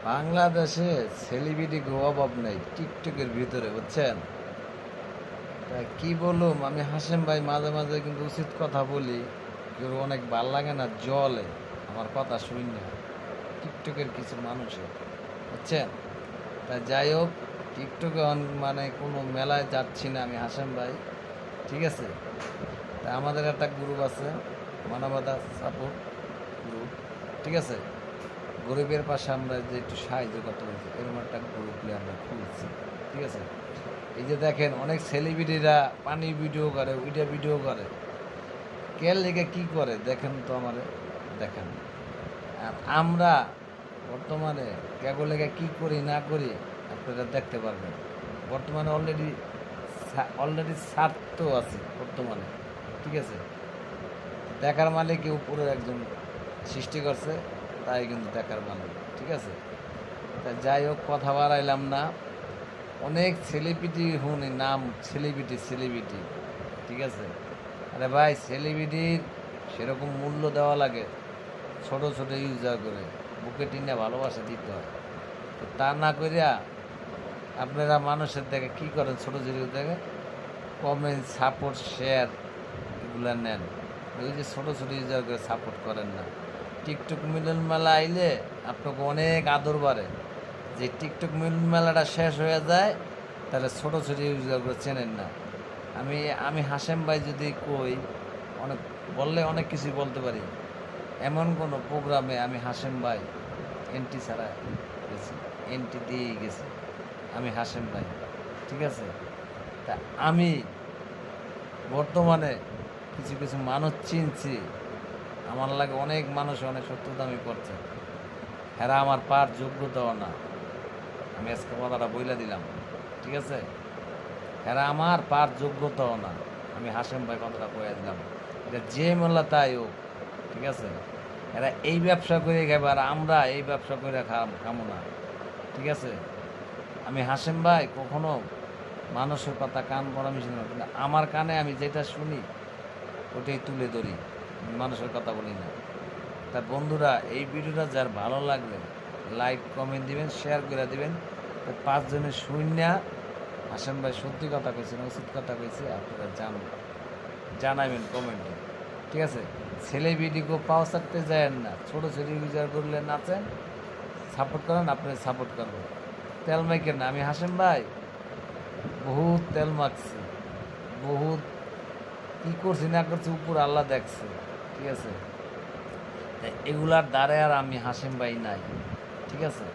বাংলাদেশে সেলিব্রিটি অভাব নেই টিকটকের ভিতরে, বুঝছেন? তা কি বলুম, আমি হাসেম ভাই মাঝে মাঝে কিন্তু উচিত কথা বলি, কেউ অনেক ভাল লাগে না, জলে আমার কথা শুনি না টিকটকের কিছু মানুষের, বুঝছেন? তা যাই হোক, টিকটকে মানে কোনো মেলায় যাচ্ছি না আমি হাসেম ভাই, ঠিক আছে? তা আমাদের একটা গ্রুপ আছে, মানবতা সাপোর্ট গ্রুপ, ঠিক আছে? গরিবের পাশে আমরা যে একটু সাহায্য করতে পারছি, এরকম একটা গ্রুপে আমরা খুলছি, ঠিক আছে? এই যে দেখেন, অনেক সেলিব্রিটিরা পানি ভিডিও করে, ওইটা ভিডিও করে, কে লেগে কী করে দেখেন তো আমারে, দেখেন। আর আমরা বর্তমানে কেবল লেগে কী করি না করি আপনারা দেখতে পারবেন। বর্তমানে অলরেডি স্বার্থ আছে বর্তমানে, ঠিক আছে? দেখার মালিক উপরের একজন সৃষ্টি করছে, তাই কিন্তু দেখার মালিক, ঠিক আছে? তা যাই হোক, কথা বাড়াইলাম না। অনেক সেলিব্রিটি শুনি নাম, সেলিব্রিটি, ঠিক আছে? আরে ভাই, সেলিব্রিটির সেরকম মূল্য দেওয়া লাগে, ছোট ছোট ইউজার করে বুকে টিনে ভালোবাসা দিতে হয়। তো তা না করিয়া আপনারা মানুষের দেখে কী করেন, ছোটো ছোটো দেখে কমেন্ট, সাপোর্ট, শেয়ার এগুলো নেন, ওই যে ছোটো ছোটো ইউজার করে সাপোর্ট করেন না। টিকটক মিলন মেলা আইলে আপনাকে অনেক আদর বাড়ে। যে টিকটক মিলন মেলাটা শেষ হয়ে যায়, তাহলে ছোটো ছোটো ইউজারগুলো চেনেন না। আমি হাসেম ভাই যদি কই, অনেক বললে অনেক কিছুই বলতে পারি। এমন কোনো প্রোগ্রামে আমি হাসেম ভাই এন্ট্রি ছাড়া গেছি, এন্ট্রি দিয়েই গেছি আমি হাসেম ভাই, ঠিক আছে? তা আমি বর্তমানে কিছু কিছু মানুষ চিনছি, আমার লাগে অনেক মানুষ অনেক সত্যদামি করছে, এরা আমার পার যোগ্যতাও না। আমি আজকে কথাটা বইলা দিলাম, ঠিক আছে? এরা আমার পার যোগ্যতাও না। আমি হাসেম ভাই কথাটা কয়ে দিলাম, এটা যে মোল্লা তাই হোক, ঠিক আছে? এরা এই ব্যবসা করে খাবে, আর আমরা এই ব্যবসা করে খামো না, ঠিক আছে? আমি হাসেম ভাই কখনো মানুষের কথা কান পড়া মিশি না, কিন্তু আমার কানে আমি যেটা শুনি ওটাই তুলে ধরি, মানুষের কথা বলি না। তা বন্ধুরা, এই ভিডিওটা যার ভালো লাগলে লাইক কমেন্ট দিবেন, শেয়ার করে দিবেন। তো 5 জনের শূন্য হাসেম ভাই সত্যি কথা কইছে না উচিত কথা কইছে, আপনারা জানাবেন কমেন্টে, ঠিক আছে? সেলিব্রিটিকে পাও চাকতে যায় না, ছোটো ছোটো ইউজার করলে নাচেন, সাপোর্ট করেন, আপনার সাপোর্ট করবেন। তেল মাইকেন না, আমি হাসেম ভাই বহুত তেল মাখছি, বহুত কী করছি না করছি উপর আল্লাহ দেখছে, ঠিক আছে? এগুলার দ্বারে আর আমি হাসেম ভাই নাই, ঠিক আছে?